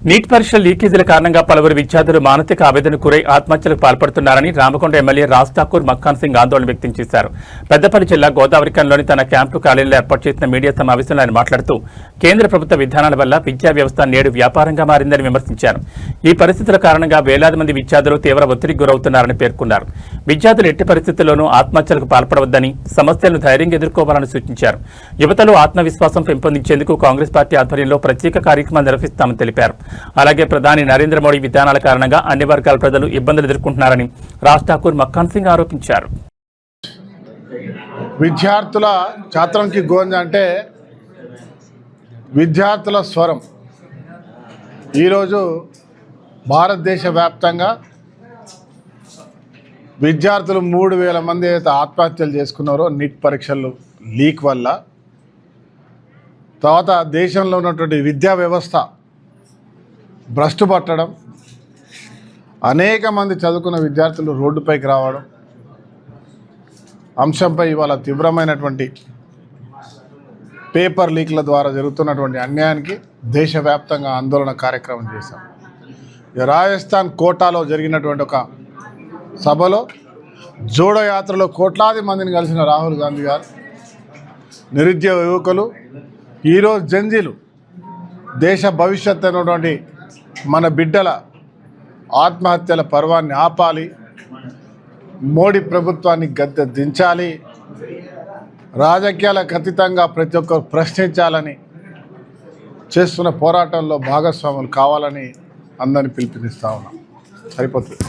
Neat పరీక్షల లీకేజీల కారణంగా పలువురు విద్యార్థులు మానసిక ఆవేదనకు గురై ఆత్మహత్యలకు పాల్పడుతున్నారని రామకొండ ఎమ్మెల్యే రాజ్ ఠాకూర్ మక్కాన్ సింగ్ ఆందోళన వ్యక్తం చేశారు. పెద్దపల్లి జిల్లా గోదావరిఖంలోని తన క్యాంపు కాలేజీలో ఏర్పాటు చేసిన మీడియా సమావేశంలో ఆయన మాట్లాడుతూ కేంద్ర ప్రభుత్వ విధానాల వల్ల విద్యా వ్యవస్థ నేడు వ్యాపారంగా మారిందని విమర్శించారు. ఈ పరిస్థితుల కారణంగా వేలాది మంది విద్యార్థులు తీవ్ర ఒత్తిడికి గురవుతున్నారని పేర్కొన్నారు. విద్యార్థులు ఎట్టి పరిస్థితుల్లోనూ ఆత్మహత్యలకు పాల్పడవద్దని, సమస్యలను ధైర్యంగా ఎదుర్కోవాలని సూచించారు. యువతలో ఆత్మవిశ్వాసం పెంపొందించేందుకు కాంగ్రెస్ పార్టీ ఆధ్వర్యంలో ప్రత్యేక కార్యక్రమాలు నిర్వహిస్తామని తెలిపారు. అలాగే ప్రధాని నరేంద్ర మోడీ విధానాల కారణంగా అన్ని వర్గాల ప్రజలు ఇబ్బందులు ఎదుర్కొంటున్నారని రాజ్ ఠాకూర్ మక్కాన్ సింగ్ ఆరోపించారు. విద్యార్థుల ఛాత్రంకి గోంజ అంటే విద్యార్థుల స్వరం. ఈరోజు భారతదేశ వ్యాప్తంగా విద్యార్థులు 3,000 మంది అయితే ఆత్మహత్యలు చేసుకున్నారో నీట్ పరీక్షలు లీక్ వల్ల, తర్వాత దేశంలో ఉన్నటువంటి విద్యా వ్యవస్థ భ్రష్టు పట్టడం, అనేక మంది చదువుకున్న విద్యార్థులు రోడ్డుపైకి రావడం అంశంపై ఇవాళ తీవ్రమైనటువంటి పేపర్ లీక్ల ద్వారా జరుగుతున్నటువంటి అన్యాయానికి దేశవ్యాప్తంగా ఆందోళన కార్యక్రమం చేశాం. రాజస్థాన్ కోటాలో జరిగినటువంటి ఒక సభలో జోడో యాత్రలో కోట్లాది మందిని కలిసిన రాహుల్ గాంధీ గారు, నిరుద్యోగ యువకులు, ఈరోజు జంజీలు దేశ భవిష్యత్తు అయినటువంటి మన బిడ్డల ఆత్మహత్యల పర్వాన్ని ఆపాలి, మోడీ ప్రభుత్వాన్ని గద్దె దించాలి, రాజకీయాలకు అతీతంగా ప్రతి ఒక్కరు ప్రశ్నించాలని చేస్తున్న పోరాటంలో భాగస్వాములు కావాలని అందరినీ పిలుపునిస్తా ఉన్నాం. సరిపోతుంది.